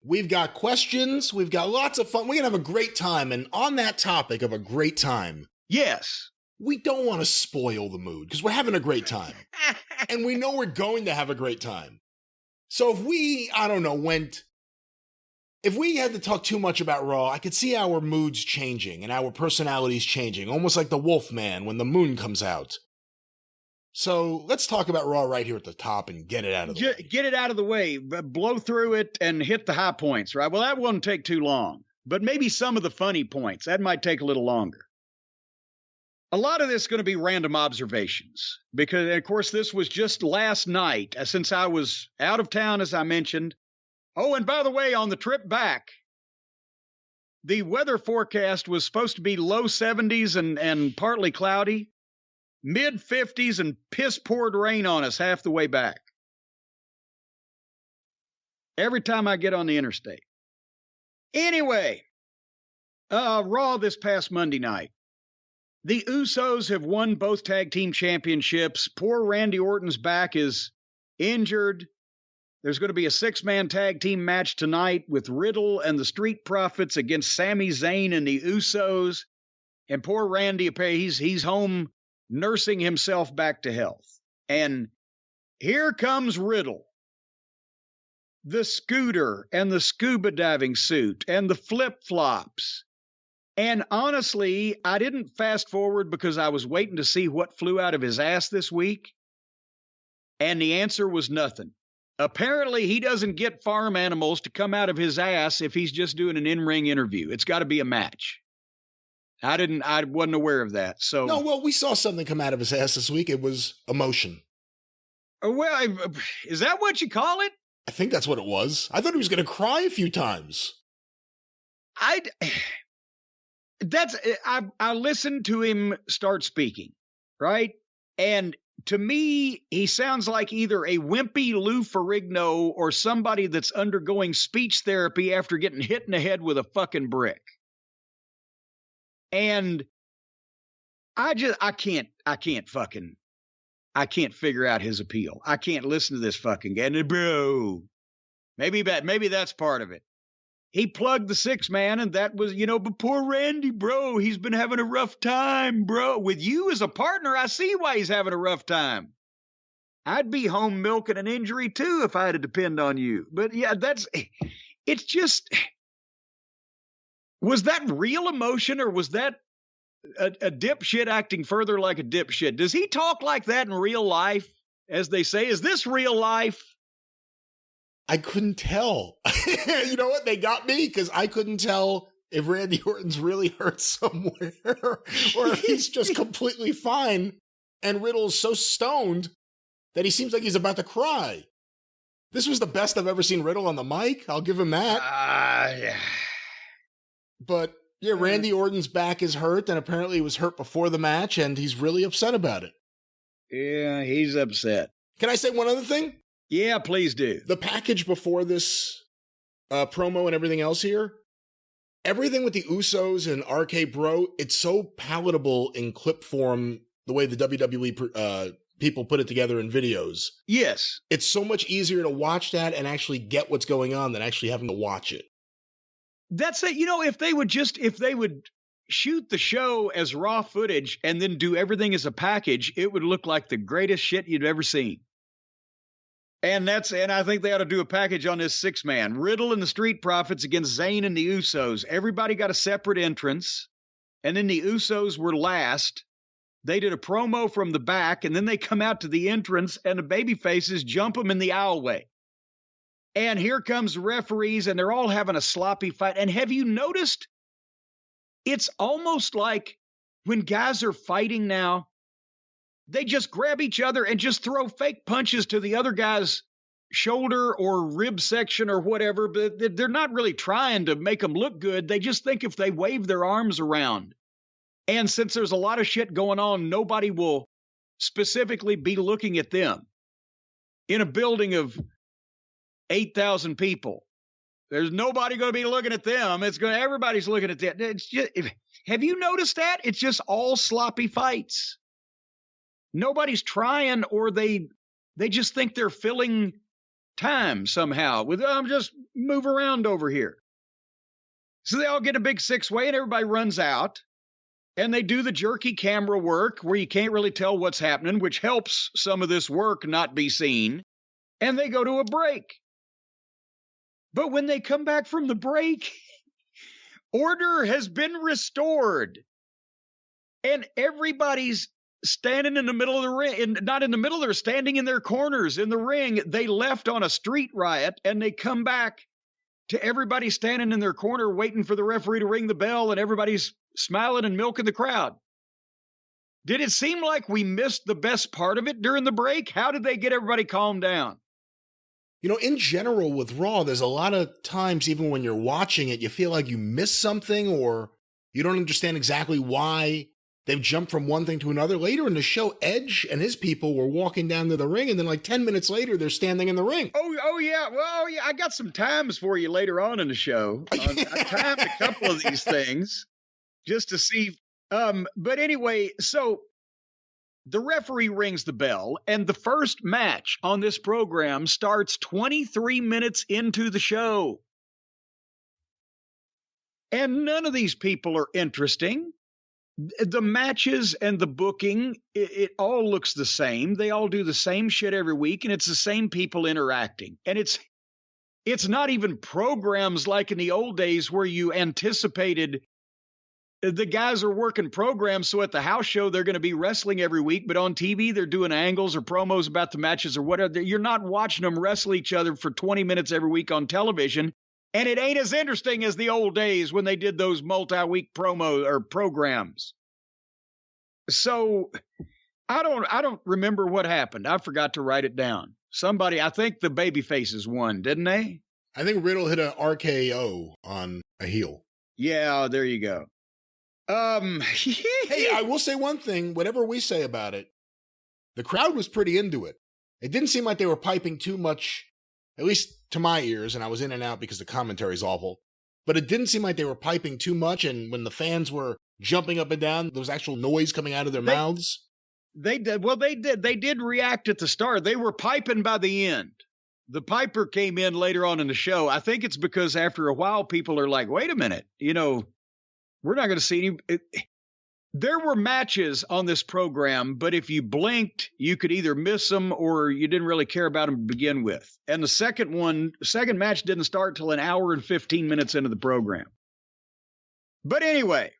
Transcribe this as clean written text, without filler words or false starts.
We've got questions. We've got lots of fun. We're going to have a great time. And on that topic of a great time. Yes. We don't want to spoil the mood because we're having a great time. And we know we're going to have a great time. So if we, if we had to talk too much about Raw, I could see our moods changing and our personalities changing, almost like the Wolfman when the moon comes out. So let's talk about Raw right here at the top and get it out of the way. Get it out of the way, blow through it and hit the high points, right? Well, that won't take too long, but maybe some of the funny points, that might take a little longer. A lot of this is going to be random observations because, of course, this was just last night since I was out of town, as I mentioned. Oh, and by the way, on the trip back, the weather forecast was supposed to be low 70s and partly cloudy. Mid-50s and piss-poured rain on us half the way back. Every time I get on the interstate. Anyway, Raw this past Monday night. The Usos have won both tag team championships. Poor Randy Orton's back is injured. There's going to be a 6-man tag team match tonight with Riddle and the Street Profits against Sami Zayn and the Usos. And poor Randy, he's home nursing himself back to health. And here comes Riddle. The scooter and the scuba diving suit and the flip-flops. And honestly, I didn't fast forward because I was waiting to see what flew out of his ass this week. And the answer was nothing. Apparently, he doesn't get farm animals to come out of his ass if he's just doing an in-ring interview. It's got to be a match. I wasn't aware of that. So no, well, we saw something come out of his ass this week. It was emotion. Well, is that what you call it? I think that's what it was. I thought he was going to cry a few times. I listened to him start speaking, right? And to me, he sounds like either a wimpy Lou Ferrigno or somebody that's undergoing speech therapy after getting hit in the head with a fucking brick. And I can't figure out his appeal. I can't listen to this fucking guy. And bro, maybe that's part of it. He plugged the 6-man and that was, but poor Randy, bro, he's been having a rough time, bro. With you as a partner, I see why he's having a rough time. I'd be home milking an injury too if I had to depend on you. But yeah, it's just, was that real emotion or was that a dipshit acting further like a dipshit? Does he talk like that in real life? As they say, is this real life? I couldn't tell. You know what? They got me because I couldn't tell if Randy Orton's really hurt somewhere or if he's just completely fine and Riddle's so stoned that he seems like he's about to cry. This was the best I've ever seen Riddle on the mic. I'll give him that. Yeah. But yeah, Randy Orton's back is hurt, and apparently he was hurt before the match, and he's really upset about it. Yeah, he's upset. Can I say one other thing? Yeah, please do. The package before this promo and everything else here, everything with the Usos and RK Bro, it's so palatable in clip form, the way the WWE people put it together in videos. Yes. It's so much easier to watch that and actually get what's going on than actually having to watch it. That's it. If they would shoot the show as raw footage and then do everything as a package, it would look like the greatest shit you'd ever seen. And I think they ought to do a package on this 6-man. Riddle and the Street Profits against Zayn and the Usos. Everybody got a separate entrance. And then the Usos were last. They did a promo from the back, and then they come out to the entrance, and the babyfaces jump them in the aisleway. And here comes the referees, and they're all having a sloppy fight. And have you noticed? It's almost like when guys are fighting now, they just grab each other and just throw fake punches to the other guy's shoulder or rib section or whatever, but they're not really trying to make them look good. They just think if they wave their arms around. And since there's a lot of shit going on, nobody will specifically be looking at them. In a building of 8,000 people, there's nobody going to be looking at them. Everybody's looking at them. Have you noticed that? It's just all sloppy fights. Nobody's trying, or they just think they're filling time somehow with, just move around over here. So they all get a big 6-way and everybody runs out and they do the jerky camera work where you can't really tell what's happening, which helps some of this work not be seen. And they go to a break. But when they come back from the break, order has been restored. And everybody's standing in the middle of the ring, not in the middle, they're standing in their corners in the ring. They left on a street riot and they come back to everybody standing in their corner waiting for the referee to ring the bell, and everybody's smiling and milking the crowd. Did it seem like we missed the best part of it during the break? How did they get everybody calmed down? You know, in general with Raw, there's a lot of times, even when you're watching it, you feel like you missed something or you don't understand exactly why they've jumped from one thing to another. Later in the show, Edge and his people were walking down to the ring, and then like 10 minutes later, they're standing in the ring. Oh yeah. Well, yeah, I got some times for you later on in the show. I timed a couple of these things just to see. But anyway, so the referee rings the bell, and the first match on this program starts 23 minutes into the show. And none of these people are interesting. The matches and the booking, it all looks the same. They all do the same shit every week, and it's the same people interacting. And it's not even programs like in the old days where you anticipated the guys are working programs, so at the house show, they're going to be wrestling every week, but on TV, they're doing angles or promos about the matches or whatever. You're not watching them wrestle each other for 20 minutes every week on television. And it ain't as interesting as the old days when they did those multi-week promo or programs. So I don't remember what happened. I forgot to write it down. Somebody, I think the baby faces won, didn't they? I think Riddle hit an RKO on a heel. Yeah, there you go. Hey, I will say one thing, whatever we say about it, the crowd was pretty into it. It didn't seem like they were piping too much, at least to my ears, and I was in and out because the commentary's awful, but it didn't seem like they were piping too much, and when the fans were jumping up and down, there was actual noise coming out of their mouths. They did. Well, they did. They did react at the start. They were piping by the end. The piper came in later on in the show. I think it's because after a while, people are like, wait a minute, we're not going to see any. There were matches on this program, but if you blinked, you could either miss them or you didn't really care about them to begin with. And the second match didn't start till an hour and 15 minutes into the program. But anyway,